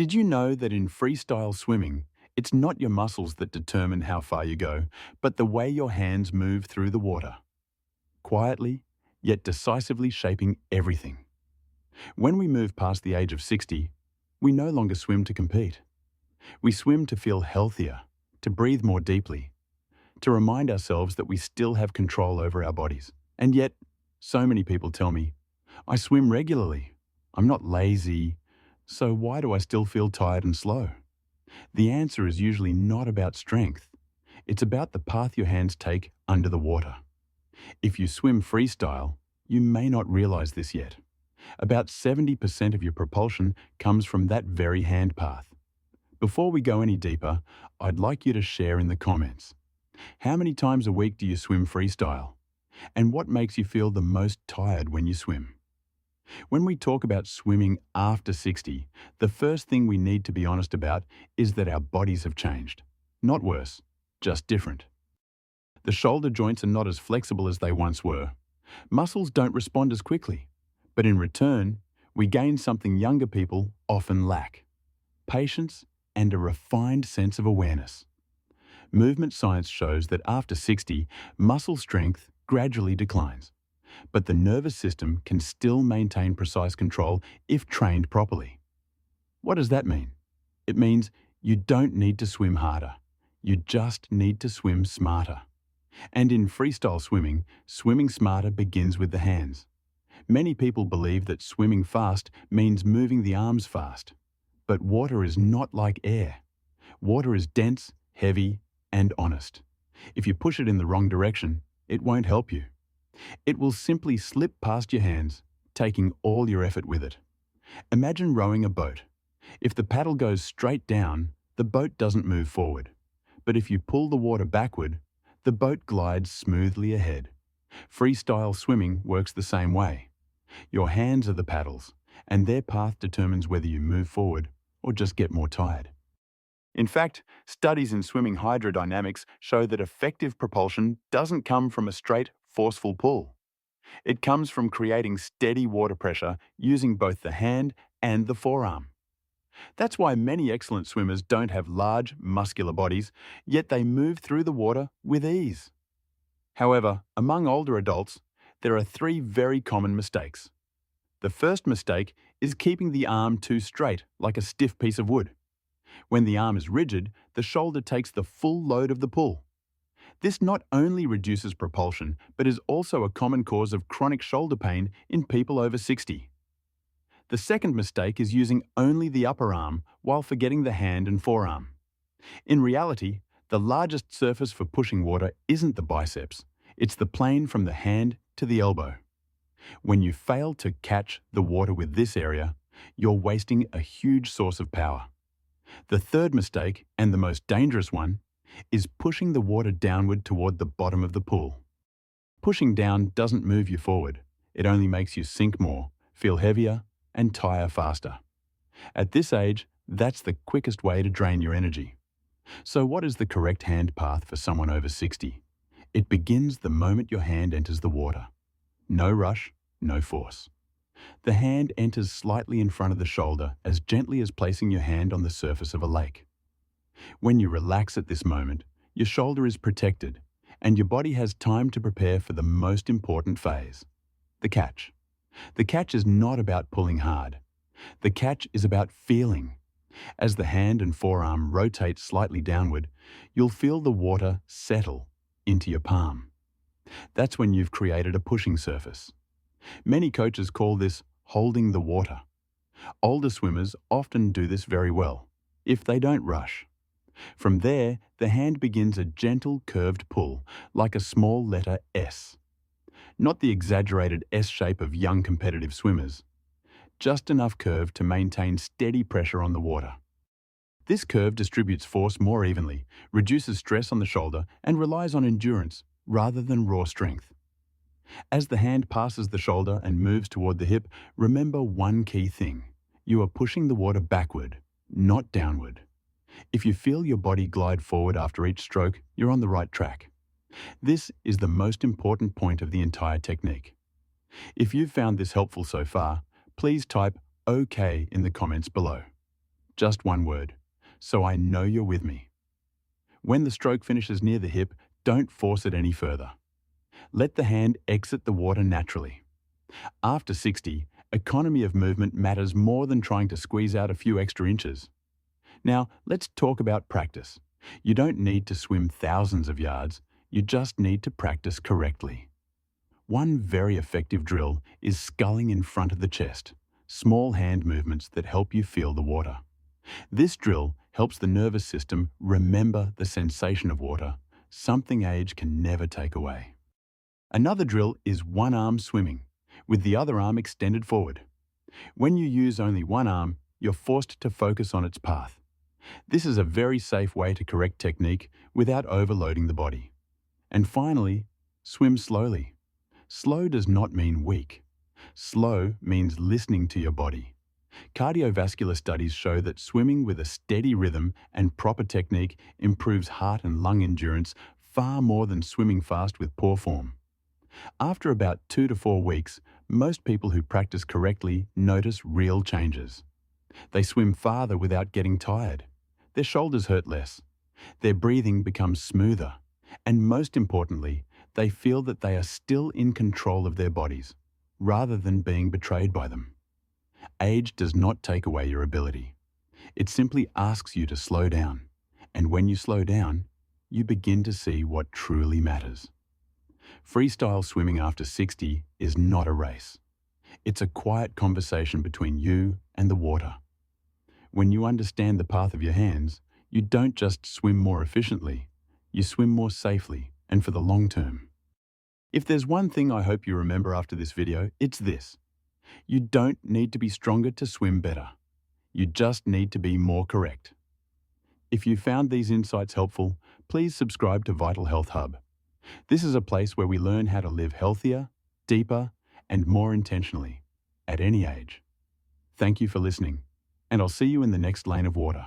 Did you know that in freestyle swimming, it's not your muscles that determine how far you go, but the way your hands move through the water, quietly, yet decisively shaping everything? When we move past the age of 60, we no longer swim to compete. We swim to feel healthier, to breathe more deeply, to remind ourselves that we still have control over our bodies. And yet, so many people tell me, I swim regularly. I'm not lazy. So why do I still feel tired and slow? The answer is usually not about strength. It's about the path your hands take under the water. If you swim freestyle, you may not realize this yet. About 70% of your propulsion comes from that very hand path. Before we go any deeper, I'd like you to share in the comments. How many times a week do you swim freestyle? And what makes you feel the most tired when you swim? When we talk about swimming after 60, the first thing we need to be honest about is that our bodies have changed. Not worse, just different. The shoulder joints are not as flexible as they once were. Muscles don't respond as quickly. But in return, we gain something younger people often lack: patience and a refined sense of awareness. Movement science shows that after 60, muscle strength gradually declines. But the nervous system can still maintain precise control if trained properly. What does that mean? It means you don't need to swim harder. You just need to swim smarter. And in freestyle swimming, swimming smarter begins with the hands. Many people believe that swimming fast means moving the arms fast. But water is not like air. Water is dense, heavy, and honest. If you push it in the wrong direction, it won't help you. It will simply slip past your hands, taking all your effort with it. Imagine rowing a boat. If the paddle goes straight down, the boat doesn't move forward. But if you pull the water backward, the boat glides smoothly ahead. Freestyle swimming works the same way. Your hands are the paddles, and their path determines whether you move forward or just get more tired. In fact, studies in swimming hydrodynamics show that effective propulsion doesn't come from a straight, forceful pull. It comes from creating steady water pressure using both the hand and the forearm. That's why many excellent swimmers don't have large, muscular bodies, yet they move through the water with ease. However, among older adults, there are three very common mistakes. The first mistake is keeping the arm too straight, like a stiff piece of wood. When the arm is rigid, the shoulder takes the full load of the pull. This not only reduces propulsion, but is also a common cause of chronic shoulder pain in people over 60. The second mistake is using only the upper arm while forgetting the hand and forearm. In reality, the largest surface for pushing water isn't the biceps, it's the plane from the hand to the elbow. When you fail to catch the water with this area, you're wasting a huge source of power. The third mistake, and the most dangerous one, is pushing the water downward toward the bottom of the pool. Pushing down doesn't move you forward. It only makes you sink more, feel heavier, and tire faster. At this age, that's the quickest way to drain your energy. So what is the correct hand path for someone over 60? It begins the moment your hand enters the water. No rush, no force. The hand enters slightly in front of the shoulder, as gently as placing your hand on the surface of a lake. When you relax at this moment, your shoulder is protected, and your body has time to prepare for the most important phase: the catch. The catch is not about pulling hard. The catch is about feeling. As the hand and forearm rotate slightly downward, you'll feel the water settle into your palm. That's when you've created a pushing surface. Many coaches call this holding the water. Older swimmers often do this very well, if they don't rush. From there, the hand begins a gentle curved pull, like a small letter S. Not the exaggerated S shape of young competitive swimmers. Just enough curve to maintain steady pressure on the water. This curve distributes force more evenly, reduces stress on the shoulder, and relies on endurance rather than raw strength. As the hand passes the shoulder and moves toward the hip, remember one key thing: you are pushing the water backward, not downward. If you feel your body glide forward after each stroke, you're on the right track. This is the most important point of the entire technique. If you've found this helpful so far, please type OK in the comments below. just one word. So I know you're with me. When the stroke finishes near the hip, don't force it any further. Let the hand exit the water naturally. After 60, economy of movement matters more than trying to squeeze out a few extra inches. Now, let's talk about practice. You don't need to swim thousands of yards, you just need to practice correctly. One very effective drill is sculling in front of the chest, small hand movements that help you feel the water. This drill helps the nervous system remember the sensation of water, something age can never take away. Another drill is one-arm swimming, with the other arm extended forward. When you use only one arm, you're forced to focus on its path. This is a very safe way to correct technique without overloading the body. And finally, swim slowly. Slow does not mean weak. Slow means listening to your body. Cardiovascular studies show that swimming with a steady rhythm and proper technique improves heart and lung endurance far more than swimming fast with poor form. After about 2 to 4 weeks, most people who practice correctly notice real changes. They swim farther without getting tired. Their shoulders hurt less. Their breathing becomes smoother. And most importantly, they feel that they are still in control of their bodies, rather than being betrayed by them. Age does not take away your ability. It simply asks you to slow down. And when you slow down, you begin to see what truly matters. Freestyle swimming after 60 is not a race. It's a quiet conversation between you and the water. When you understand the path of your hands, you don't just swim more efficiently, you swim more safely and for the long term. If there's one thing I hope you remember after this video, it's this. You don't need to be stronger to swim better. You just need to be more correct. If you found these insights helpful, please subscribe to Vital Health Hub. This is a place where we learn how to live healthier, deeper, and more intentionally, at any age. Thank you for listening, and I'll see you in the next lane of water.